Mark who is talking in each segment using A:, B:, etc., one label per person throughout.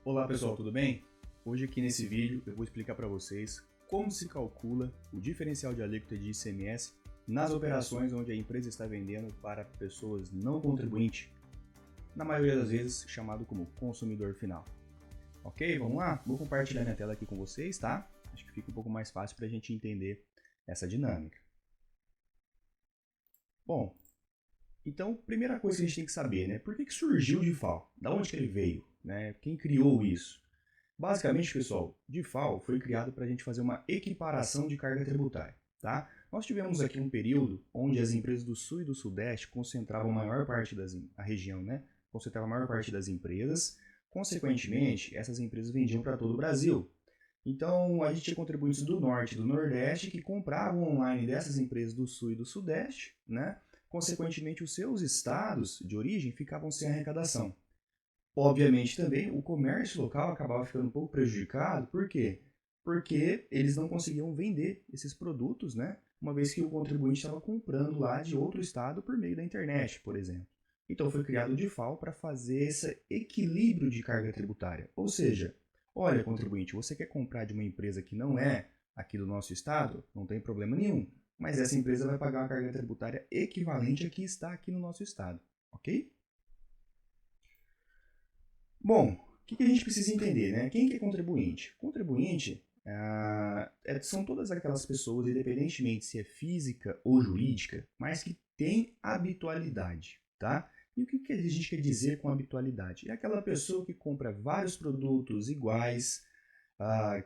A: Olá pessoal, tudo bem? Hoje aqui nesse vídeo eu vou explicar para vocês como se calcula o diferencial de alíquota de ICMS nas operações onde a empresa está vendendo para pessoas não contribuintes, na maioria das vezes chamado como consumidor final. Ok, vamos lá? Vou compartilhar minha tela aqui com vocês, tá? Acho que fica um pouco mais fácil para a gente entender essa dinâmica. Bom, então, primeira coisa que a gente tem que saber, né? Por que surgiu o DIFAL? Da onde que ele veio? Né? Quem criou isso? Basicamente, pessoal, DIFAL foi criado para a gente fazer uma equiparação de carga tributária. Tá? Nós tivemos aqui um período onde as empresas do Sul e do Sudeste concentravam a maior parte a região, né? Concentrava a maior parte das empresas. Consequentemente, essas empresas vendiam para todo o Brasil. Então, a gente tinha contribuintes do Norte e do Nordeste que compravam online dessas empresas do Sul e do Sudeste, né? Consequentemente, os seus estados de origem ficavam sem arrecadação. Obviamente também o comércio local acabava ficando um pouco prejudicado, por quê? Porque eles não conseguiam vender esses produtos, né? Uma vez que o contribuinte estava comprando lá de outro estado por meio da internet, por exemplo. Então foi criado o DIFAL para fazer esse equilíbrio de carga tributária. Ou seja, olha, contribuinte, você quer comprar de uma empresa que não é aqui do nosso estado? Não tem problema nenhum. Mas essa empresa vai pagar uma carga tributária equivalente a que está aqui no nosso estado, ok? Bom, o que a gente precisa entender, né? Quem que é contribuinte? Contribuinte são todas aquelas pessoas, independentemente se é física ou jurídica, mas que têm habitualidade, tá? E o que a gente quer dizer com habitualidade? É aquela pessoa que compra vários produtos iguais,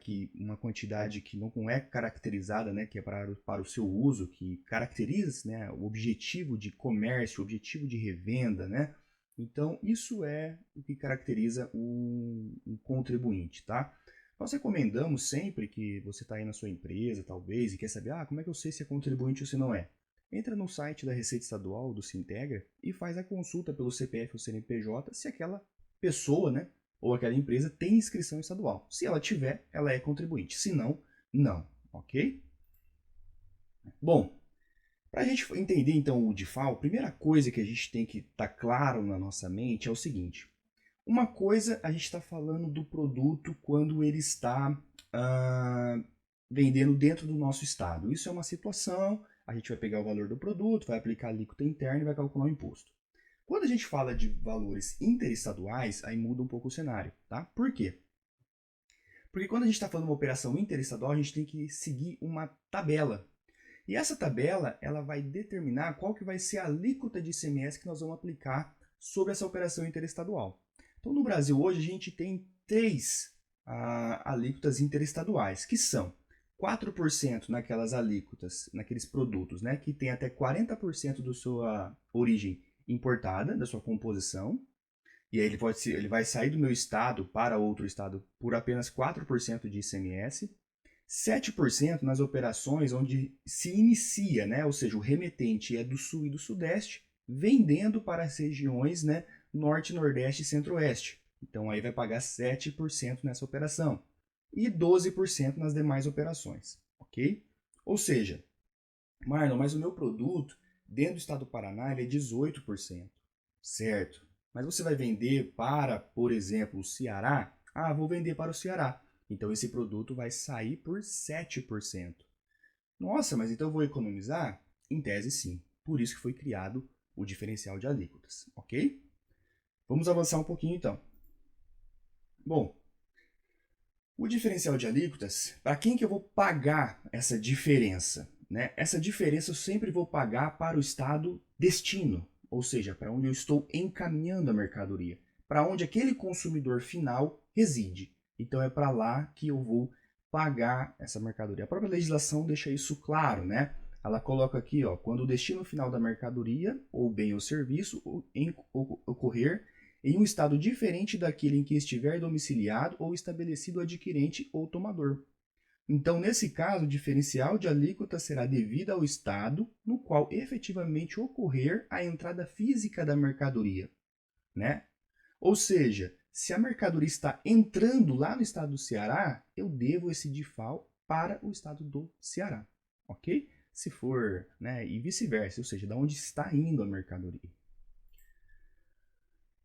A: que uma quantidade que não é caracterizada, né, que é para o seu uso, que caracteriza, né, o objetivo de comércio, o objetivo de revenda, né? Então, isso é o que caracteriza um contribuinte, tá? Nós recomendamos sempre que você está aí na sua empresa, talvez, e quer saber, como é que eu sei se é contribuinte ou se não é? Entra no site da Receita Estadual, do Sintegra, e faz a consulta pelo CPF ou CNPJ se aquela pessoa, né, ou aquela empresa tem inscrição estadual. Se ela tiver, ela é contribuinte. Se não, não, ok? Bom, para a gente entender então o DIFAL, a primeira coisa que a gente tem que estar claro na nossa mente é o seguinte: uma coisa a gente está falando do produto quando ele está vendendo dentro do nosso estado. Isso é uma situação, a gente vai pegar o valor do produto, vai aplicar a alíquota interna e vai calcular o imposto. Quando a gente fala de valores interestaduais, aí muda um pouco o cenário, tá? Por quê? Porque quando a gente está falando de uma operação interestadual, a gente tem que seguir uma tabela. E essa tabela, ela vai determinar qual que vai ser a alíquota de ICMS que nós vamos aplicar sobre essa operação interestadual. Então, no Brasil hoje, a gente tem três alíquotas interestaduais, que são 4% naquelas alíquotas, naqueles produtos, né, que tem até 40% da sua origem importada, da sua composição, e aí ele vai sair do meu estado para outro estado por apenas 4% de ICMS, 7% nas operações onde se inicia, né, ou seja, o remetente é do sul e do sudeste, vendendo para as regiões, né, norte, nordeste e centro-oeste. Então aí vai pagar 7% nessa operação e 12% nas demais operações, ok? Ou seja, Marlon, mas o meu produto dentro do estado do Paraná ele é 18%, certo? Mas você vai vender para, por exemplo, o Ceará? Vou vender para o Ceará. Então esse produto vai sair por 7%. Nossa, mas então eu vou economizar? Em tese, sim. Por isso que foi criado o diferencial de alíquotas, ok? Vamos avançar um pouquinho então. Bom, o diferencial de alíquotas, para quem que eu vou pagar essa diferença? Né? Essa diferença eu sempre vou pagar para o estado destino, ou seja, para onde eu estou encaminhando a mercadoria, para onde aquele consumidor final reside. Então é para lá que eu vou pagar essa mercadoria. A própria legislação deixa isso claro, né? Ela coloca aqui, ó, quando o destino final da mercadoria, ou bem ou serviço, ocorrer em um estado diferente daquele em que estiver domiciliado ou estabelecido o adquirente ou tomador. Então, nesse caso, o diferencial de alíquota será devido ao estado no qual efetivamente ocorrer a entrada física da mercadoria, né? Ou seja, se a mercadoria está entrando lá no estado do Ceará, eu devo esse DIFAL para o estado do Ceará, ok? Se for, né, e vice-versa, ou seja, da onde está indo a mercadoria.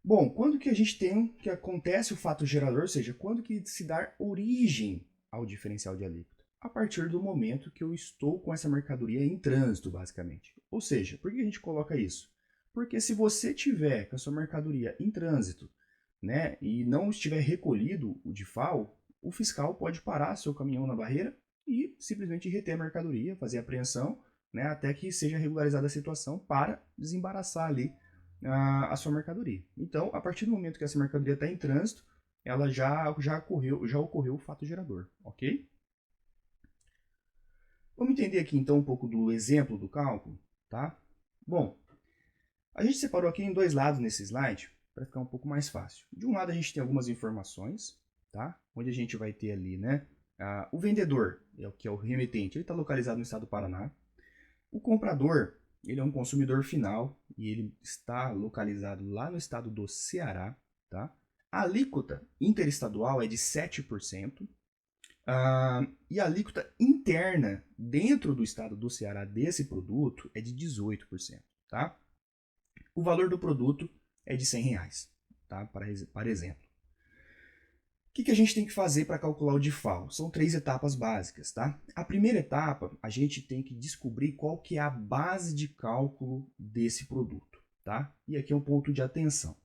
A: Bom, quando que a gente tem que acontece o fato gerador, ou seja, quando que se dá origem ao diferencial de alíquota? A partir do momento que eu estou com essa mercadoria em trânsito, basicamente. Ou seja, por que a gente coloca isso? Porque se você tiver com a sua mercadoria em trânsito, né, e não estiver recolhido o DIFAL, o fiscal pode parar seu caminhão na barreira e simplesmente reter a mercadoria, fazer a apreensão, né, até que seja regularizada a situação para desembaraçar ali a sua mercadoria. Então, a partir do momento que essa mercadoria está em trânsito, ela já ocorreu o fato gerador, ok? Vamos entender aqui então um pouco do exemplo do cálculo, tá? Bom, a gente separou aqui em dois lados nesse slide para ficar um pouco mais fácil. De um lado a gente tem algumas informações, tá? Onde a gente vai ter ali, né? O vendedor, que é o remetente, ele está localizado no estado do Paraná. O comprador, ele é um consumidor final e ele está localizado lá no estado do Ceará, tá? A alíquota interestadual é de 7%. E a alíquota interna dentro do estado do Ceará desse produto é de 18%, tá? O valor do produto é de R$100, tá? Para exemplo. O que a gente tem que fazer para calcular o DIFAL? São 3 etapas básicas, tá? A primeira etapa, a gente tem que descobrir qual que é a base de cálculo desse produto, tá? E aqui é um ponto de atenção.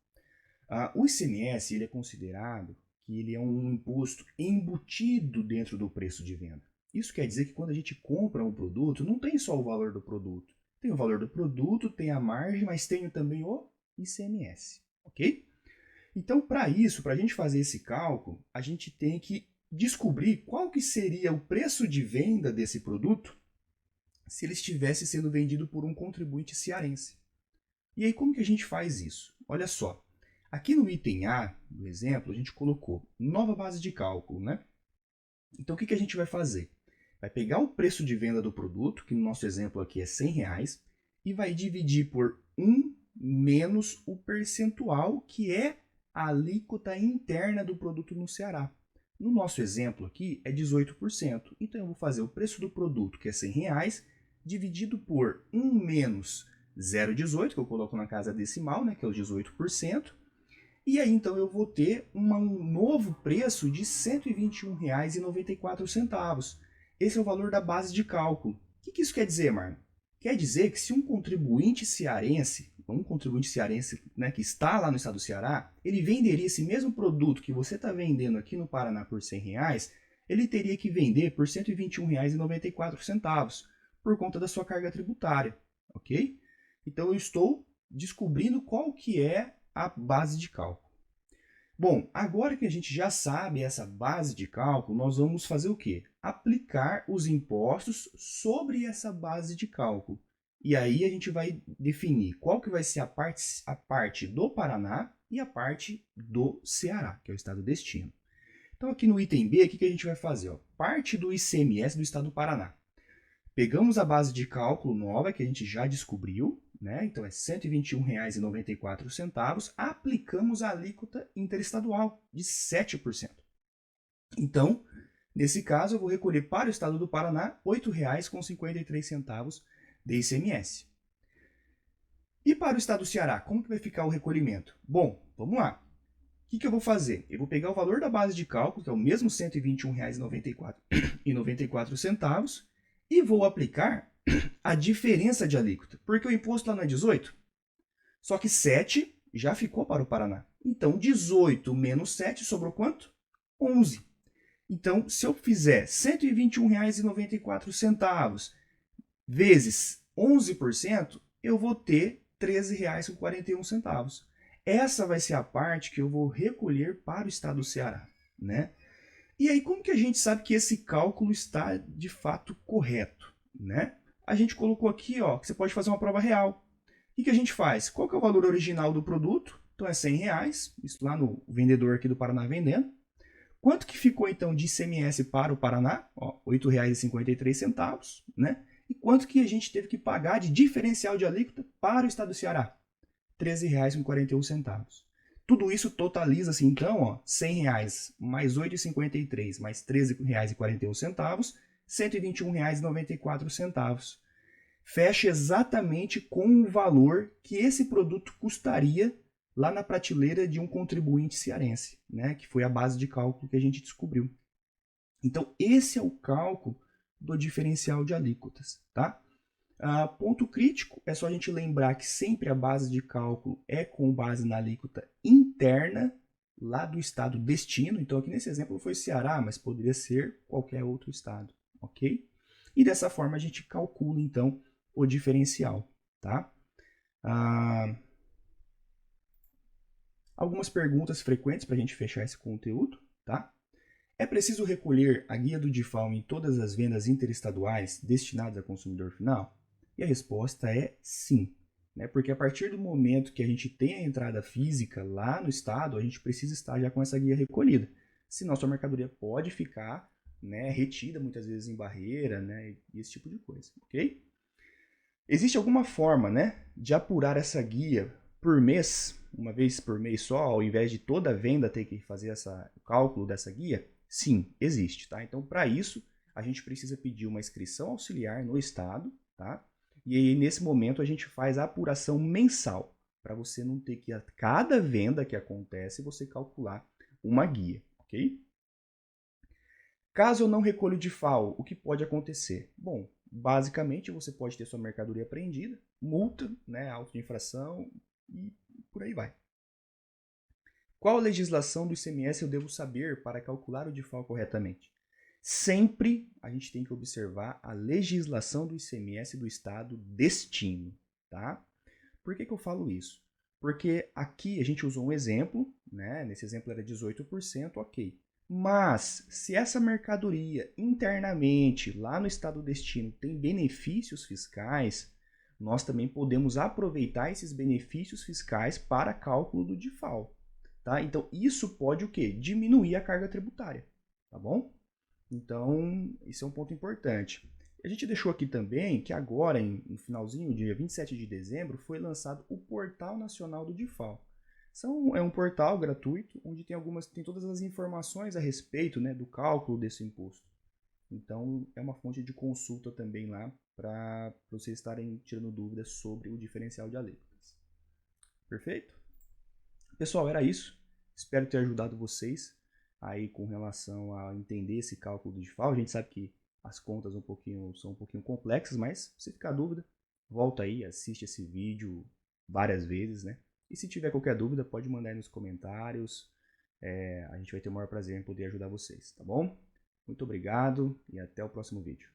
A: O ICMS, ele é considerado que ele é um imposto embutido dentro do preço de venda. Isso quer dizer que quando a gente compra um produto, não tem só o valor do produto. Tem o valor do produto, tem a margem, mas tem também o ICMS, ok? Então, para isso, para a gente fazer esse cálculo, a gente tem que descobrir qual que seria o preço de venda desse produto se ele estivesse sendo vendido por um contribuinte cearense. E aí, como que a gente faz isso? Olha só, aqui no item A, do exemplo, a gente colocou nova base de cálculo, né? Então, o que a gente vai fazer? Vai pegar o preço de venda do produto, que no nosso exemplo aqui é R$100, e vai dividir por 1 menos o percentual, que é a alíquota interna do produto no Ceará. No nosso exemplo aqui é 18%. Então eu vou fazer o preço do produto, que é R$100, dividido por 1 menos 0,18, que eu coloco na casa decimal, né, que é os 18%. E aí então eu vou ter um novo preço de R$ 121,94. Esse é o valor da base de cálculo. O que isso quer dizer, Marlon? Quer dizer que se um contribuinte cearense, né, que está lá no estado do Ceará, ele venderia esse mesmo produto que você está vendendo aqui no Paraná por R$100, ele teria que vender por R$ 121,94 por conta da sua carga tributária, ok? Então eu estou descobrindo qual que é a base de cálculo. Bom, agora que a gente já sabe essa base de cálculo, nós vamos fazer o quê? Aplicar os impostos sobre essa base de cálculo. E aí a gente vai definir qual que vai ser a parte do Paraná e a parte do Ceará, que é o estado destino. Então aqui no item B, o que a gente vai fazer? Ó? Parte do ICMS do estado do Paraná. Pegamos a base de cálculo nova, que a gente já descobriu, né? Então é R$ 121,94, aplicamos a alíquota interestadual de 7%. Então, nesse caso, eu vou recolher para o estado do Paraná R$ 8,53 de ICMS. E para o estado do Ceará, como que vai ficar o recolhimento? Bom, vamos lá. O que eu vou fazer? Eu vou pegar o valor da base de cálculo, que é o mesmo R$ 121,94, e vou aplicar a diferença de alíquota, porque o imposto lá não é 18, só que 7 já ficou para o Paraná. Então, 18 menos 7 sobrou quanto? 11. Então, se eu fizer R$ 121,94 vezes 11%, eu vou ter R$ 13,41. Essa vai ser a parte que eu vou recolher para o estado do Ceará, né? E aí, como que a gente sabe que esse cálculo está de fato correto, né? A gente colocou aqui, ó, que você pode fazer uma prova real. O que a gente faz? Qual que é o valor original do produto? Então é R$100, isso lá no vendedor aqui do Paraná vendendo. Quanto que ficou então de ICMS para o Paraná? R$ 8,53, né? E quanto que a gente teve que pagar de diferencial de alíquota para o estado do Ceará? R$ 13,41. Tudo isso totaliza-se, então, ó, R$ 100 mais R$ 8,53 mais R$ 13,41, R$ 121,94. Fecha exatamente com o valor que esse produto custaria lá na prateleira de um contribuinte cearense, né, que foi a base de cálculo que a gente descobriu. Então, esse é o cálculo do diferencial de alíquotas, tá? Ponto crítico, é só a gente lembrar que sempre a base de cálculo é com base na alíquota interna lá do estado destino. Então, aqui nesse exemplo foi Ceará, mas poderia ser qualquer outro estado, ok? E dessa forma a gente calcula, então, o diferencial, tá? Algumas perguntas frequentes para a gente fechar esse conteúdo, tá? É preciso recolher a guia do DIFAL em todas as vendas interestaduais destinadas ao consumidor final? E a resposta é sim, né? Porque a partir do momento que a gente tem a entrada física lá no estado, a gente precisa estar já com essa guia recolhida. Senão sua mercadoria pode ficar, né, retida muitas vezes em barreira, né, e esse tipo de coisa, ok? Existe alguma forma, né, de apurar essa guia por mês, uma vez por mês só, ao invés de toda venda ter que fazer o cálculo dessa guia? Sim, existe, tá? Então, para isso, a gente precisa pedir uma inscrição auxiliar no estado, tá? E aí, nesse momento, a gente faz a apuração mensal, para você não ter que, a cada venda que acontece, você calcular uma guia, ok? Caso eu não recolha o DIFAL, o que pode acontecer? Bom, basicamente você pode ter sua mercadoria apreendida, multa, né, auto de infração e por aí vai. Qual a legislação do ICMS eu devo saber para calcular o DIFAL corretamente? Sempre a gente tem que observar a legislação do ICMS do estado destino, tá? Por que eu falo isso? Porque aqui a gente usou um exemplo, né? Nesse exemplo era 18%, ok. Mas, se essa mercadoria internamente, lá no estado destino, tem benefícios fiscais, nós também podemos aproveitar esses benefícios fiscais para cálculo do DIFAL. Tá? Então, isso pode o quê? Diminuir a carga tributária. Tá bom? Então, isso é um ponto importante. A gente deixou aqui também que agora, no finalzinho, dia 27 de dezembro, foi lançado o Portal Nacional do DIFAL. É um portal gratuito onde tem todas as informações a respeito, né, do cálculo desse imposto. Então, é uma fonte de consulta também lá para vocês estarem tirando dúvidas sobre o diferencial de alíquotas. Perfeito? Pessoal, era isso. Espero ter ajudado vocês aí com relação a entender esse cálculo do DIFAL. A gente sabe que as contas são um pouquinho complexas, mas se ficar dúvida, volta aí, assiste esse vídeo várias vezes, né? E se tiver qualquer dúvida, pode mandar aí nos comentários. A gente vai ter o maior prazer em poder ajudar vocês, tá bom? Muito obrigado e até o próximo vídeo.